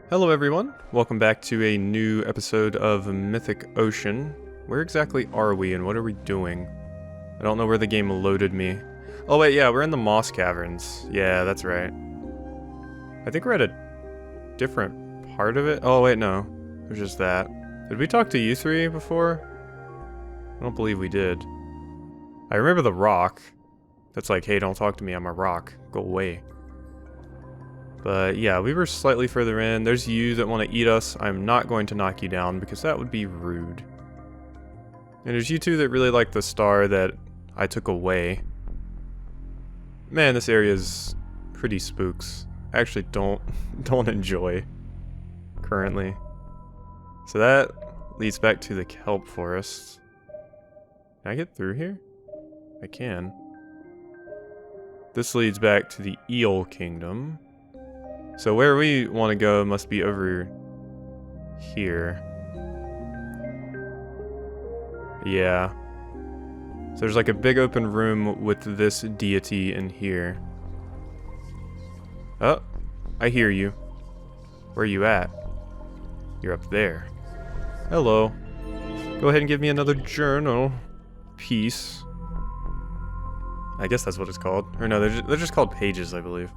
Hello everyone, welcome back to a new episode of Mythic Ocean. Where exactly are we and what are we doing? I don't know where the game loaded me. Oh wait, yeah, we're in the Moss Caverns. Yeah, that's right. I think we're at a different part of it. Oh wait, no. It was just that. Did we talk to you three before? I don't believe we did. I remember the rock. That's like, hey, don't talk to me, I'm a rock. Go away. But yeah, we were slightly further in. There's you that want to eat us. I'm not going to knock you down because that would be rude. And there's you two that really like the star that I took away. Man, this area is pretty spooks. I actually don't enjoy currently. So that leads back to the kelp forest. Can I get through here? I can. This leads back to the eel kingdom. So where we want to go must be over here. Yeah. So there's like a big open room with this deity in here. Oh, I hear you. Where are you at? You're up there. Hello. Go ahead and give me another journal. Piece. I guess that's what it's called. Or no, they're just called pages, I believe.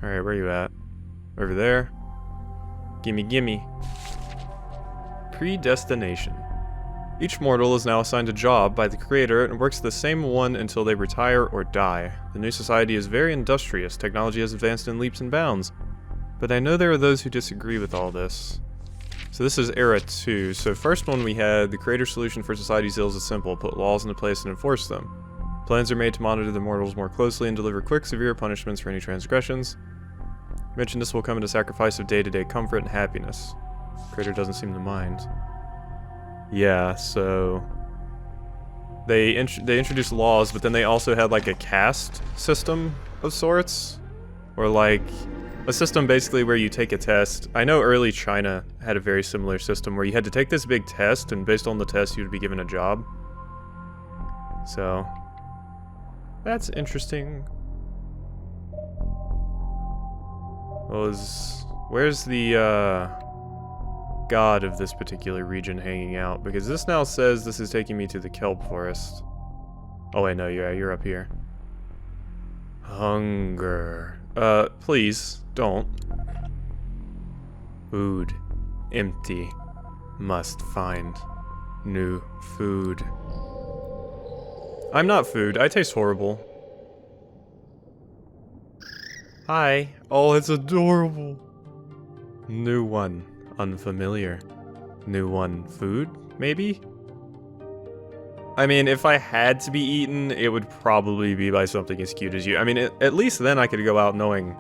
Alright, where are you at? Over there? Gimme, gimme. Predestination. Each mortal is now assigned a job by the creator and works the same one until they retire or die. The new society is very industrious. Technology has advanced in leaps and bounds. But I know there are those who disagree with all this. So this is Era 2. So first one we had, the creator's solution for society's ills is simple. Put laws into place and enforce them. Plans are made to monitor the mortals more closely and deliver quick, severe punishments for any transgressions. Mentioned this will come at a sacrifice of day-to-day comfort and happiness. Creator doesn't seem to mind. Yeah, so they introduced laws, but then they also had like a caste system of sorts, or like a system basically where you take a test. I know early China had a very similar system where you had to take this big test, and based on the test, you'd be given a job. So that's interesting. Where's the god of this particular region hanging out? Because this now says this is taking me to the kelp forest. Oh wait, no, you're up here. Hunger. Please, don't. Food. Empty. Must find new food. I'm not food. I taste horrible. Hi. Oh, it's adorable. New one. Unfamiliar. New one. Food? Maybe? I mean, if I had to be eaten, it would probably be by something as cute as you. I mean, at least then I could go out knowing,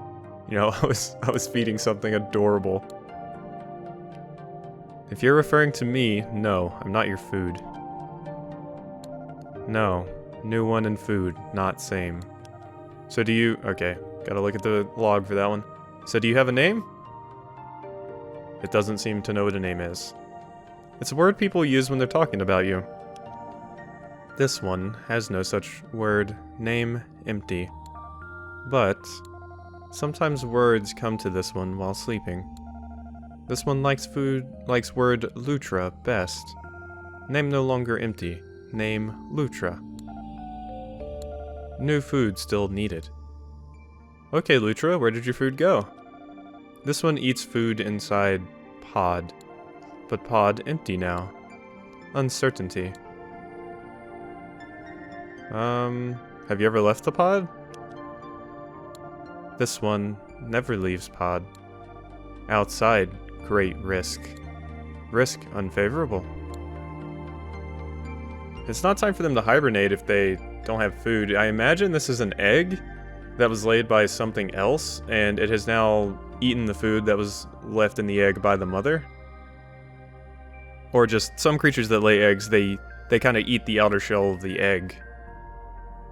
you know, I was feeding something adorable. If you're referring to me, no, I'm not your food. No. New one and food. Not same. So do you... Okay. Gotta look at the log for that one. So do you have a name? It doesn't seem to know what a name is. It's a word people use when they're talking about you. This one has no such word. Name empty. But sometimes words come to this one while sleeping. This one likes word Lutra best. Name no longer empty. Name Lutra. New food still needed. Okay, Lutra, where did your food go? This one eats food inside pod. But pod empty now. Uncertainty. Have you ever left the pod? This one never leaves pod. Outside, great risk. Risk unfavorable. It's not time for them to hibernate if they don't have food. I imagine this is an egg that was laid by something else, and it has now eaten the food that was left in the egg by the mother. Or just some creatures that lay eggs, they kind of eat the outer shell of the egg.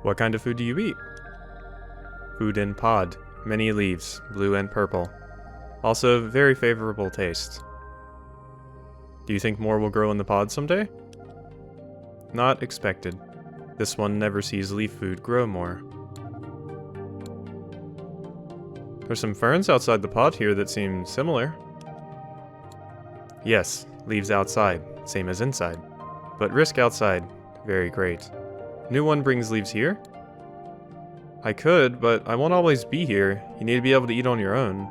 What kind of food do you eat? Food in pod. Many leaves, blue and purple. Also, very favorable taste. Do you think more will grow in the pod someday? Not expected. This one never sees leaf food grow more. There's some ferns outside the pot here that seem similar. Yes, leaves outside, same as inside. But risk outside, very great. New one brings leaves here? I could, but I won't always be here. You need to be able to eat on your own.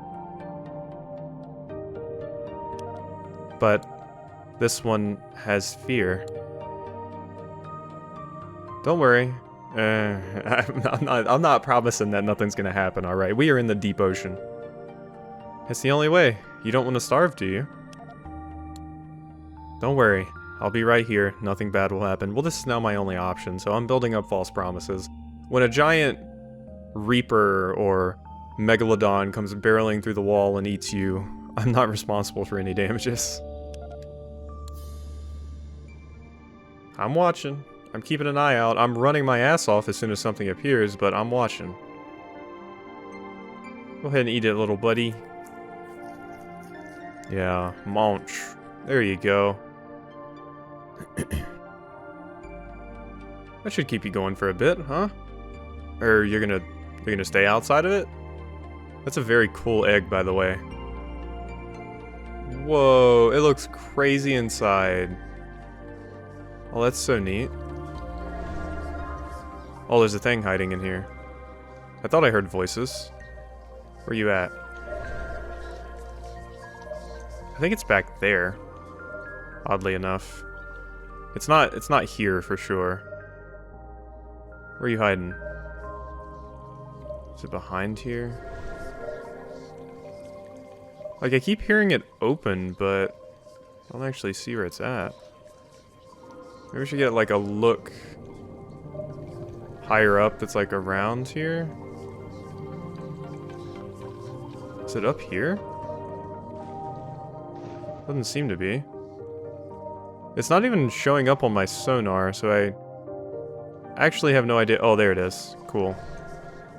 But this one has fear. Don't worry. I'm not promising that nothing's gonna happen, alright? We are in the deep ocean. It's the only way. You don't want to starve, do you? Don't worry. I'll be right here. Nothing bad will happen. Well, this is now my only option, so I'm building up false promises. When a giant reaper or megalodon comes barreling through the wall and eats you, I'm not responsible for any damages. I'm watching. I'm keeping an eye out. I'm running my ass off as soon as something appears, but I'm watching. Go ahead and eat it, little buddy. Yeah, munch. There you go. That should keep you going for a bit, huh? Or you're gonna stay outside of it? That's a very cool egg, by the way. Whoa, it looks crazy inside. Oh, that's so neat. Oh, there's a thing hiding in here. I thought I heard voices. Where you at? I think it's back there. Oddly enough. It's not here for sure. Where are you hiding? Is it behind here? Like, I keep hearing it open, but I don't actually see where it's at. Maybe we should get, like, a look higher up that's, like, around here. Is it up here? Doesn't seem to be. It's not even showing up on my sonar, so I actually have no idea. Oh, there it is. Cool.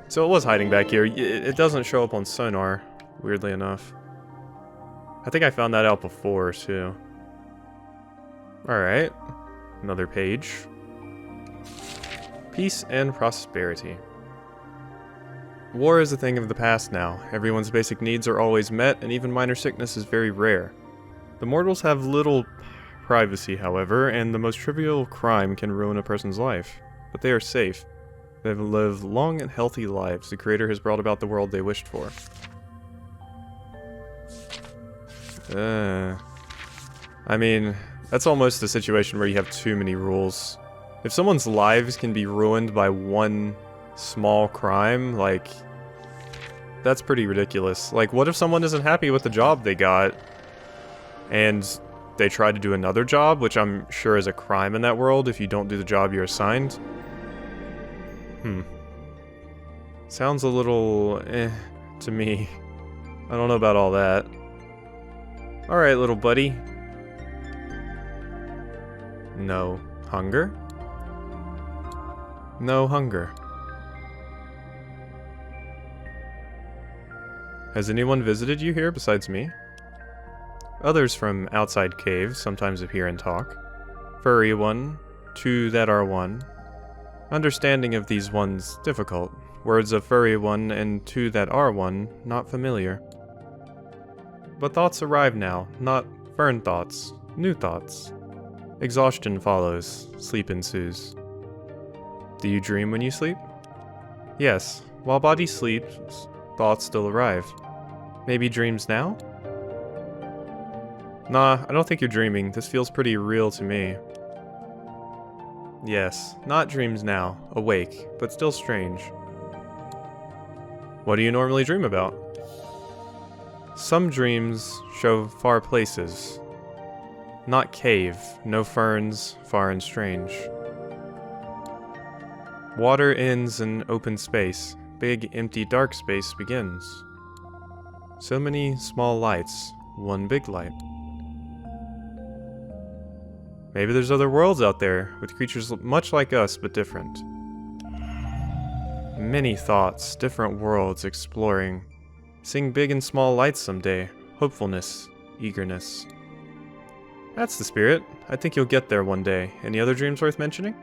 So it was hiding back here. It doesn't show up on sonar, weirdly enough. I think I found that out before, too. Alright. Another page. Peace and prosperity. War is a thing of the past now. Everyone's basic needs are always met, and even minor sickness is very rare. The mortals have little privacy, however, and the most trivial crime can ruin a person's life. But they are safe. They have lived long and healthy lives. The Creator has brought about the world they wished for. I mean, that's almost a situation where you have too many rules. If someone's lives can be ruined by one small crime, like, that's pretty ridiculous. Like, what if someone isn't happy with the job they got, and they try to do another job, which I'm sure is a crime in that world if you don't do the job you're assigned? Sounds a little to me. I don't know about all that. Alright, little buddy. No hunger? No hunger. Has anyone visited you here besides me? Others from outside caves sometimes appear and talk. Furry one, two that are one. Understanding of these ones difficult. Words of furry one and two that are one, not familiar. But thoughts arrive now, not fern thoughts, new thoughts. Exhaustion follows, sleep ensues. Do you dream when you sleep? Yes, while body sleeps, thoughts still arrive. Maybe dreams now? Nah, I don't think you're dreaming. This feels pretty real to me. Yes, not dreams now. Awake, but still strange. What do you normally dream about? Some dreams show far places. Not cave, no ferns, far and strange. Water ends in open space. Big, empty, dark space begins. So many small lights, one big light. Maybe there's other worlds out there, with creatures much like us, but different. Many thoughts, different worlds exploring. Sing big and small lights someday. Hopefulness, eagerness. That's the spirit. I think you'll get there one day. Any other dreams worth mentioning?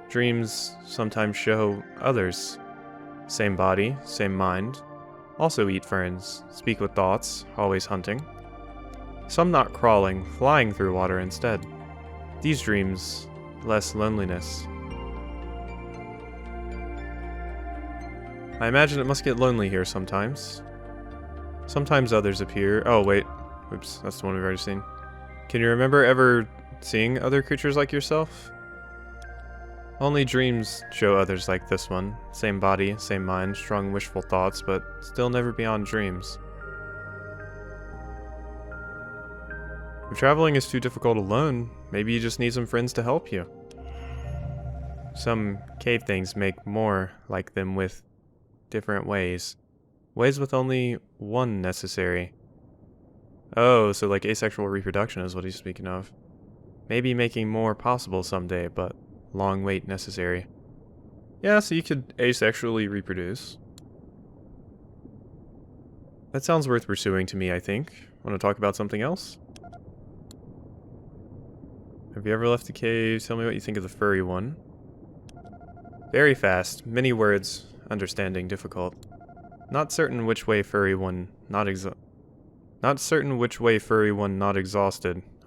Dreams sometimes show others. Same body, same mind. Also eat ferns, speak with thoughts, always hunting. Some not crawling, flying through water instead. These dreams, less loneliness. I imagine it must get lonely here sometimes. Sometimes others appear. Oh, wait. Oops, that's the one we've already seen. Can you remember ever seeing other creatures like yourself? Only dreams show others like this one. Same body, same mind, strong wishful thoughts, but still never beyond dreams. If traveling is too difficult alone, maybe you just need some friends to help you. Some cave things make more like them with different ways. Ways with only one necessary. Oh, so like asexual reproduction is what he's speaking of. Maybe making more possible someday, but long wait necessary. Yeah, so you could asexually reproduce. That sounds worth pursuing to me, I think. Want to talk about something else? Have you ever left a cave? Tell me what you think of the furry one. Very fast, many words, understanding difficult. Not certain which way furry one not exhausted,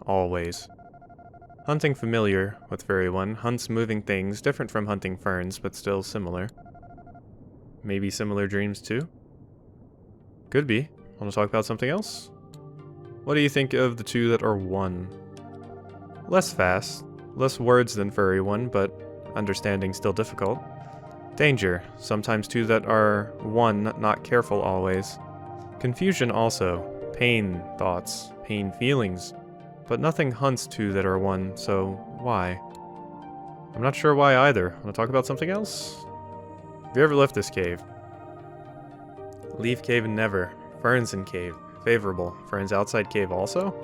always. Hunting familiar with furry one, hunts moving things, different from hunting ferns, but still similar. Maybe similar dreams too? Could be. Want to talk about something else? What do you think of the two that are one? Less fast, less words than furry one, but understanding still difficult. Danger, sometimes two that are one, not careful always. Confusion also, pain thoughts, pain feelings, but nothing hunts two that are one, so why? I'm not sure why either. Want to talk about something else? Have you ever left this cave? Leave cave and never. Ferns in cave. Favorable. Ferns outside cave also?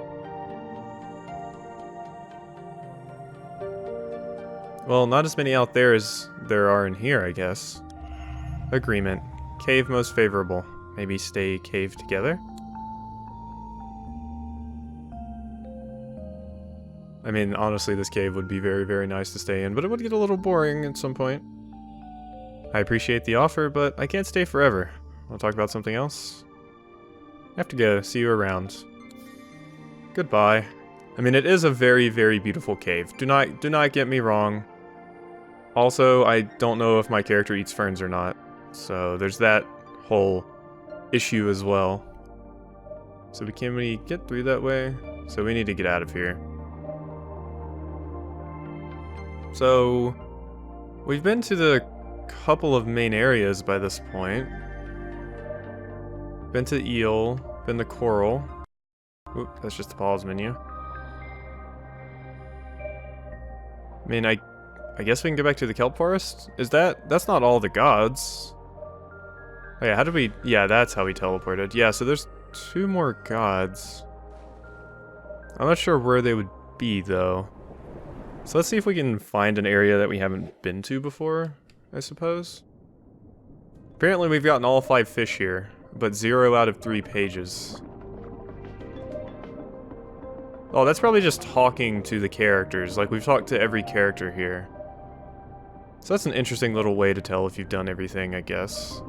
Well, not as many out there as there are in here, I guess. Agreement. Cave most favorable. Maybe stay cave together? I mean, honestly, this cave would be very, very nice to stay in, but it would get a little boring at some point. I appreciate the offer, but I can't stay forever. Want to talk about something else? I have to go. See you around. Goodbye. I mean, it is a very, very beautiful cave. Do not get me wrong. Also, I don't know if my character eats ferns or not, so there's that whole issue as well. So can we get through that way? So we need to get out of here. So we've been to the couple of main areas by this point. Been to eel, been to coral. Oop, that's just the pause menu. I mean, I guess we can go back to the kelp forest? That's not all the gods. Oh yeah, how did we, yeah, that's how we teleported. Yeah, so there's 2 more gods. I'm not sure where they would be though. So let's see if we can find an area that we haven't been to before, I suppose. Apparently we've gotten all 5 fish here, but 0 out of 3 pages. Oh, that's probably just talking to the characters. Like, we've talked to every character here. So that's an interesting little way to tell if you've done everything, I guess.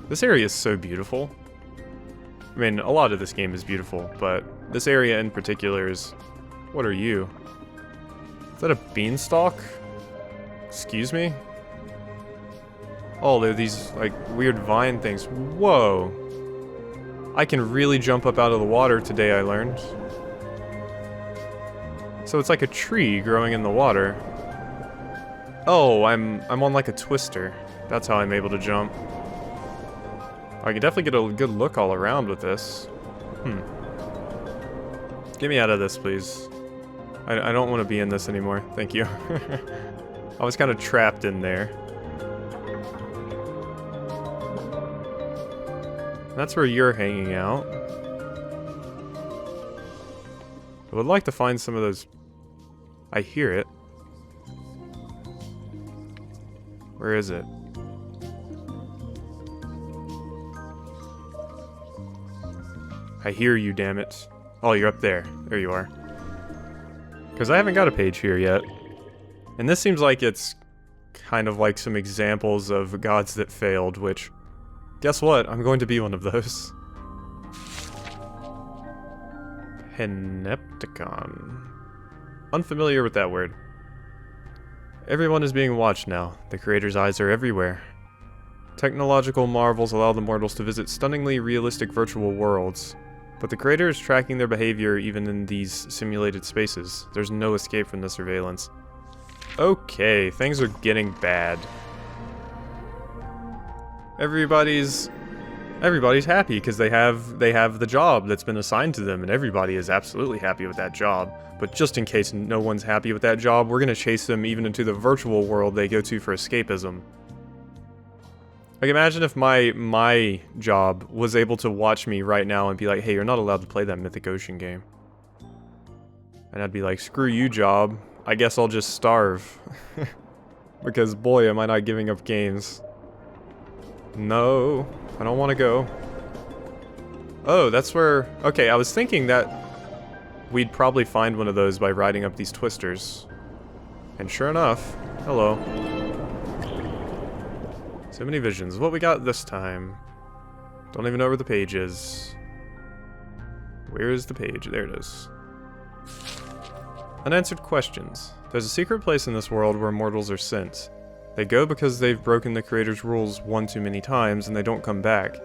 This area is so beautiful. I mean, a lot of this game is beautiful, but this area in particular is... What are you? Is that a beanstalk? Excuse me? Oh, they're these, like, weird vine things. Whoa! I can really jump up out of the water today, I learned. So it's like a tree growing in the water. Oh, I'm on like a twister. That's how I'm able to jump. I can definitely get a good look all around with this. Get me out of this, please. I don't want to be in this anymore. Thank you. I was kind of trapped in there. That's where you're hanging out. I would like to find some of those... I hear it. Where is it? I hear you, damn it. Oh, you're up there. There you are. Because I haven't got a page here yet. And this seems like it's kind of like some examples of gods that failed, which, guess what? I'm going to be one of those. Panopticon. Unfamiliar with that word. Everyone is being watched now. The creator's eyes are everywhere. Technological marvels allow the mortals to visit stunningly realistic virtual worlds. But the creator is tracking their behavior even in these simulated spaces. There's no escape from the surveillance. Okay, things are getting bad. Everybody's happy because they have the job that's been assigned to them, and everybody is absolutely happy with that job. But just in case no one's happy with that job, we're gonna chase them even into the virtual world they go to for escapism. Like, imagine if my job was able to watch me right now and be like, hey, you're not allowed to play that Mythic Ocean game. And I'd be like, screw you, job. I guess I'll just starve. Because boy, am I not giving up games. No, I don't want to go. Oh, that's where... Okay, I was thinking that we'd probably find one of those by riding up these twisters. And sure enough, hello. So many visions. What we got this time? Don't even know where the page is. Where is the page? There it is. Unanswered questions. There's a secret place in this world where mortals are sent. They go because they've broken the creator's rules one too many times and they don't come back.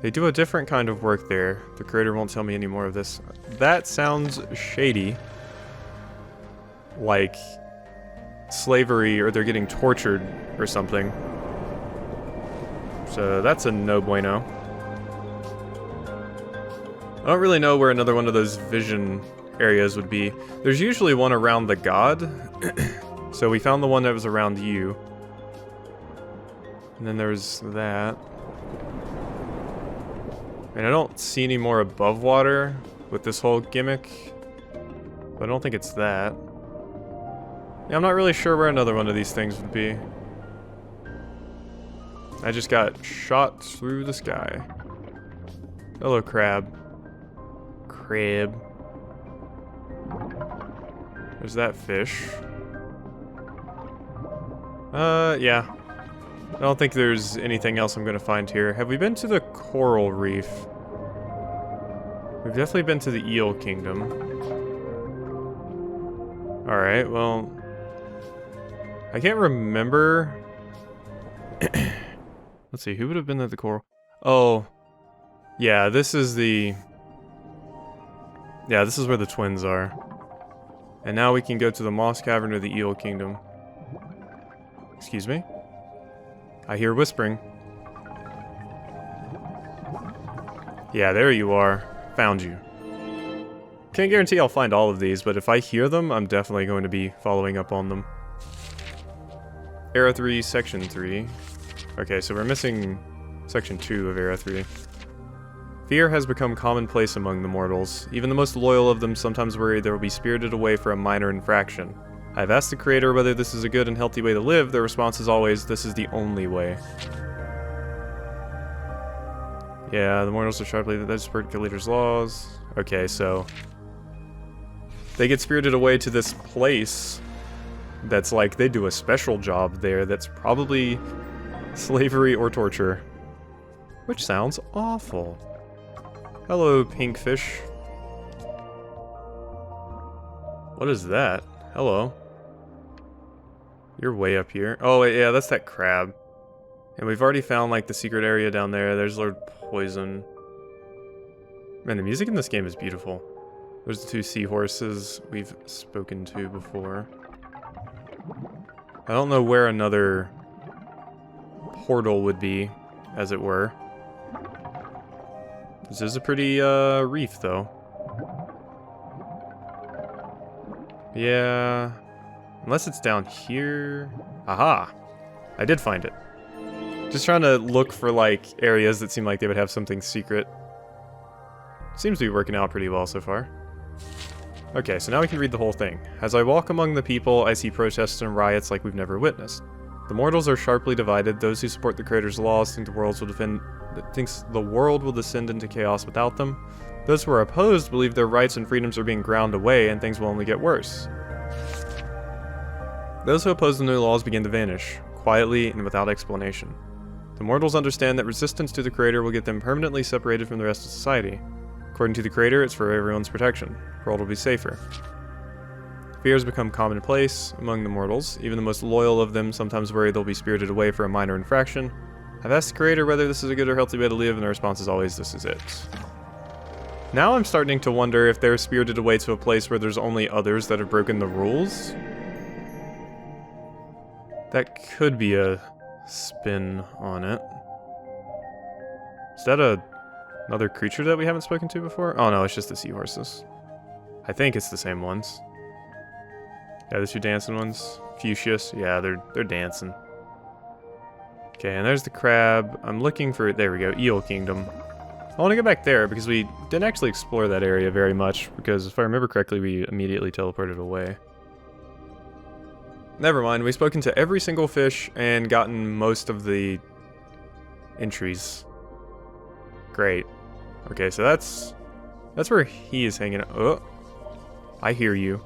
They do a different kind of work there. The creator won't tell me any more of this. That sounds shady. Like slavery, or they're getting tortured or something. So that's a no bueno. I don't really know where another one of those vision areas would be. There's usually one around the god. So we found the one that was around you. And then there's that. And I don't see any more above water with this whole gimmick. But I don't think it's that. Yeah, I'm not really sure where another one of these things would be. I just got shot through the sky. Hello, crab. Crab. There's that fish. Yeah. I don't think there's anything else I'm gonna find here. Have we been to the coral reef? We've definitely been to the eel kingdom. Alright, well... I can't remember... Let's see, who would have been at the coral? Oh, yeah, this is the... Yeah, this is where the twins are. And now we can go to the Moss Cavern or the Eel Kingdom. Excuse me? I hear whispering. Yeah, there you are. Found you. Can't guarantee I'll find all of these, but if I hear them, I'm definitely going to be following up on them. Era 3, Section 3. Okay, so we're missing Section 2 of Era 3. Fear has become commonplace among the mortals. Even the most loyal of them sometimes worry they will be spirited away for a minor infraction. I have asked the creator whether this is a good and healthy way to live. Their response is always, this is the only way. Yeah, the mortals are sharply the creator's laws. Okay, so... they get spirited away to this place that's like, they do a special job there that's probably slavery or torture. Which sounds awful. Hello, pink fish. What is that? Hello. You're way up here. Oh, wait, yeah, that's that crab. And we've already found, like, the secret area down there. There's Lord Poison. Man, the music in this game is beautiful. There's the two seahorses we've spoken to before. I don't know where another portal would be, as it were. This is a pretty, reef, though. Yeah... unless it's down here... Aha! I did find it. Just trying to look for, like, areas that seem like they would have something secret. Seems to be working out pretty well so far. Okay, so now we can read the whole thing. As I walk among the people, I see protests and riots like we've never witnessed. The mortals are sharply divided. Those who support the creator's laws think the world will descend into chaos without them. Those who are opposed believe their rights and freedoms are being ground away and things will only get worse. Those who oppose the new laws begin to vanish, quietly and without explanation. The mortals understand that resistance to the Creator will get them permanently separated from the rest of society. According to the Creator, it's for everyone's protection. The world will be safer. Fear has become commonplace among the mortals. Even the most loyal of them sometimes worry they'll be spirited away for a minor infraction. I've asked the Creator whether this is a good or healthy way to live, and the response is always, this is it. Now I'm starting to wonder if they're spirited away to a place where there's only others that have broken the rules. That could be a spin on it. Is that another creature that we haven't spoken to before? Oh no, it's just the seahorses. I think it's the same ones. Yeah, the two dancing ones. Fuchsias. Yeah, they're dancing. Okay, and there's the crab. I'm looking for, there we go, Eel Kingdom. I want to go back there because we didn't actually explore that area very much, because if I remember correctly, we immediately teleported away. Never mind, we've spoken to every single fish and gotten most of the entries. Great. Okay, so that's where he is hanging out. Oh, I hear you.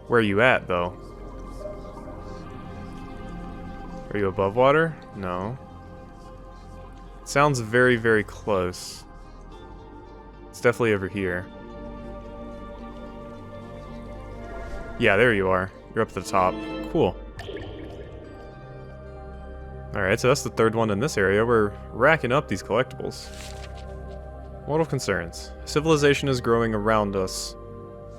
Where are you at, though? Are you above water? No. It sounds very, very close. It's definitely over here. Yeah, there you are. You're up at the top. Cool. Alright, so that's the third one in this area. We're racking up these collectibles. Mortal concerns. Civilization is growing around us.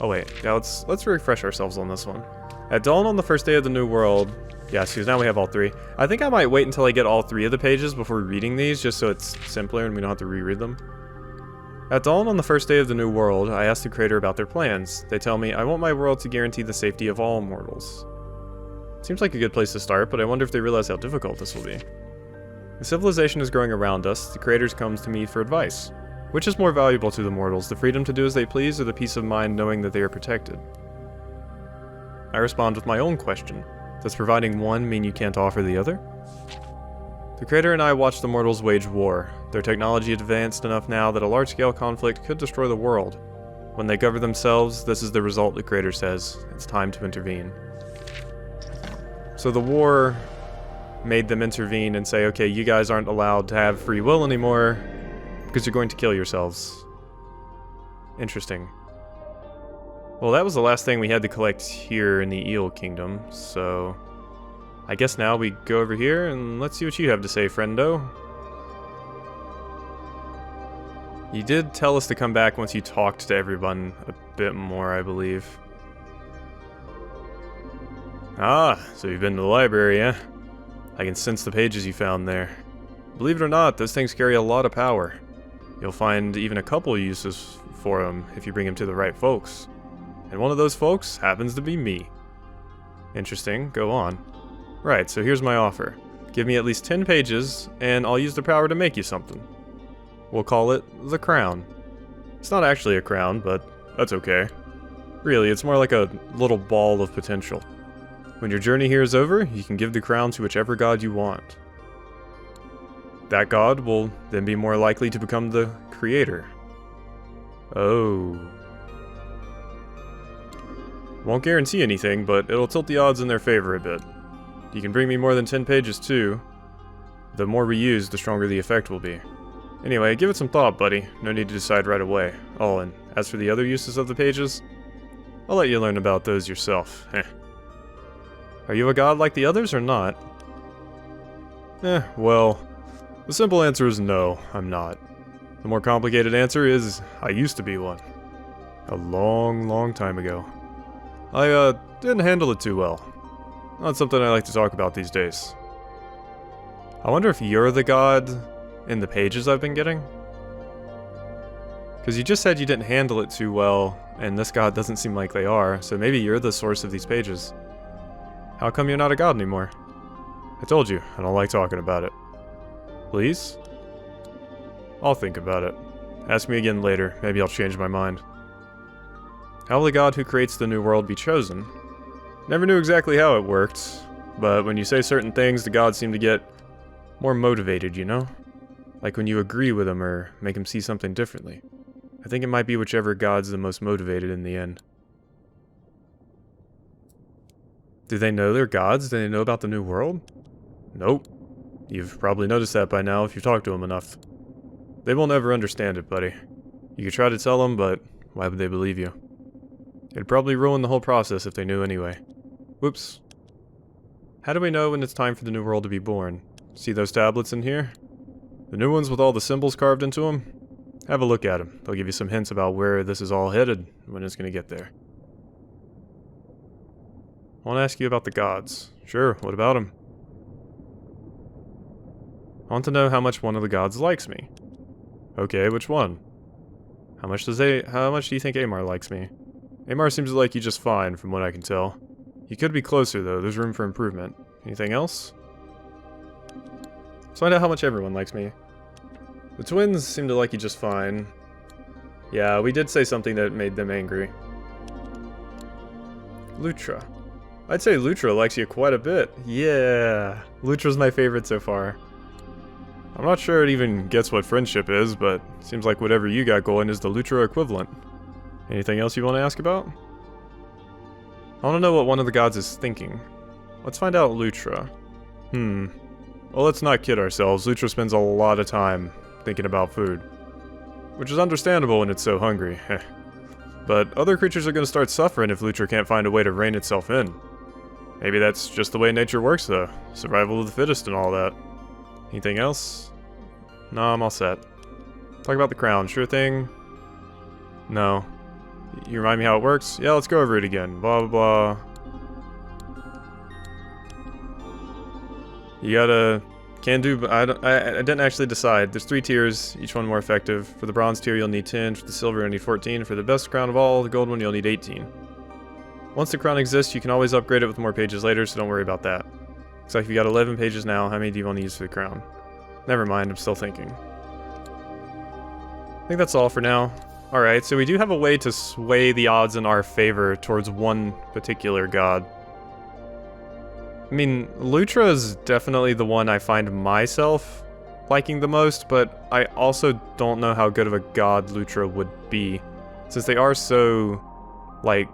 Oh wait, yeah, let's refresh ourselves on this one. At dawn on the first day of the new world... Yeah, because now we have all three. I think I might wait until I get all three of the pages before reading these, just so it's simpler and we don't have to reread them. At dawn on the first day of the new world, I ask the Creator about their plans. They tell me, I want my world to guarantee the safety of all mortals. Seems like a good place to start, but I wonder if they realize how difficult this will be. The civilization is growing around us. The Creator comes to me for advice. Which is more valuable to the mortals, the freedom to do as they please, or the peace of mind knowing that they are protected? I respond with my own question. Does providing one mean you can't offer the other? The Creator and I watch the mortals wage war. Their technology advanced enough now that a large-scale conflict could destroy the world. When they govern themselves, this is the result, the Creator says. It's time to intervene. So the war made them intervene and say, okay, you guys aren't allowed to have free will anymore because you're going to kill yourselves. Interesting. Well, that was the last thing we had to collect here in the Eel Kingdom, so... I guess now we go over here and let's see what you have to say, friendo. You did tell us to come back once you talked to everyone a bit more, I believe. Ah, so you've been to the library, eh? I can sense the pages you found there. Believe it or not, those things carry a lot of power. You'll find even a couple uses for them if you bring them to the right folks. And one of those folks happens to be me. Interesting, go on. Right, so here's my offer. Give me at least 10 pages, and I'll use the power to make you something. We'll call it the crown. It's not actually a crown, but that's okay. Really, it's more like a little ball of potential. When your journey here is over, you can give the crown to whichever god you want. That god will then be more likely to become the Creator. Oh. Won't guarantee anything, but it'll tilt the odds in their favor a bit. You can bring me more than 10 pages too. The more we use, the stronger the effect will be. Anyway, give it some thought, buddy. No need to decide right away. Oh, and as for the other uses of the pages, I'll let you learn about those yourself. Heh. Are you a god like the others or not? Well, the simple answer is no, I'm not. The more complicated answer is, I used to be one. A long, long time ago. I, didn't handle it too well. Not something I like to talk about these days. I wonder if you're the god in the pages I've been getting? Because you just said you didn't handle it too well, and this god doesn't seem like they are, so maybe you're the source of these pages. How come you're not a god anymore? I told you, I don't like talking about it. Please? I'll think about it. Ask me again later, maybe I'll change my mind. How will the god who creates the new world be chosen? Never knew exactly how it worked, but when you say certain things, the gods seem to get more motivated, you know? Like when you agree with them or make them see something differently. I think it might be whichever god's the most motivated in the end. Do they know they're gods? Do they know about the new world? Nope. You've probably noticed that by now if you've talked to them enough. They will never understand it, buddy. You could try to tell them, but why would they believe you? It'd probably ruin the whole process if they knew anyway. Whoops. How do we know when it's time for the new world to be born? See those tablets in here? The new ones with all the symbols carved into them? Have a look at them. They'll give you some hints about where this is all headed and when it's going to get there. I want to ask you about the gods. Sure, what about them? I want to know how much one of the gods likes me. Okay, which one? How much do you think Amar likes me? Amar seems to like you just fine, from what I can tell. He could be closer, though. There's room for improvement. Anything else? Let's find out how much everyone likes me. The twins seem to like you just fine. Yeah, we did say something that made them angry. Lutra. I'd say Lutra likes you quite a bit. Yeah, Lutra's my favorite so far. I'm not sure it even gets what friendship is, but seems like whatever you got going is the Lutra equivalent. Anything else you want to ask about? I want to know what one of the gods is thinking. Let's find out Lutra. Well, let's not kid ourselves. Lutra spends a lot of time thinking about food. Which is understandable when it's so hungry. But other creatures are going to start suffering if Lutra can't find a way to rein itself in. Maybe that's just the way nature works, though. Survival of the fittest and all that. Anything else? No, I'm all set. Talk about the crown. Sure thing? No. You remind me how it works? Yeah, let's go over it again. Blah, blah, blah. You gotta... Can do, but I didn't actually decide. There's 3 tiers, each one more effective. For the bronze tier, you'll need 10. For the silver, you'll need 14. For the best crown of all, the gold one, you'll need 18. Once the crown exists, you can always upgrade it with more pages later, so don't worry about that. Looks like you got 11 pages now. How many do you want to use for the crown? Never mind, I'm still thinking. I think that's all for now. Alright, so we do have a way to sway the odds in our favor towards one particular god. I mean, Lutra is definitely the one I find myself liking the most, but I also don't know how good of a god Lutra would be. Since they are so, like,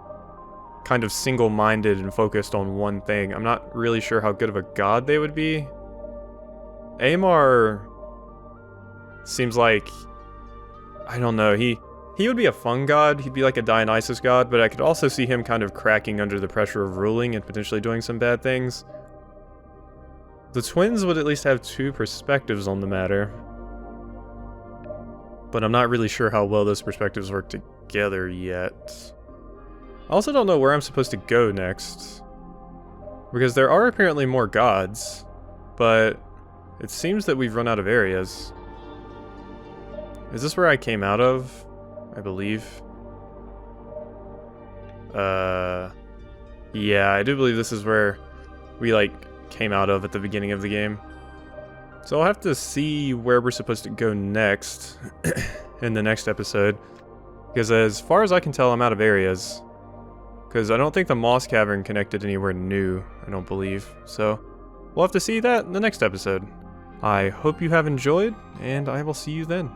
kind of single-minded and focused on one thing, I'm not really sure how good of a god they would be. Amar seems like, I don't know, he would be a fun god, he'd be like a Dionysus god, but I could also see him kind of cracking under the pressure of ruling and potentially doing some bad things. The twins would at least have 2 perspectives on the matter, but I'm not really sure how well those perspectives work together yet. I also don't know where I'm supposed to go next, because there are apparently more gods, but it seems that we've run out of areas. Is this where I came out of? I believe. Yeah, I do believe this is where we, like, came out of at the beginning of the game. So I'll have to see where we're supposed to go next in the next episode. Because as far as I can tell, I'm out of areas. Because I don't think the Moss Cavern connected anywhere new, I don't believe. So we'll have to see that in the next episode. I hope you have enjoyed, and I will see you then.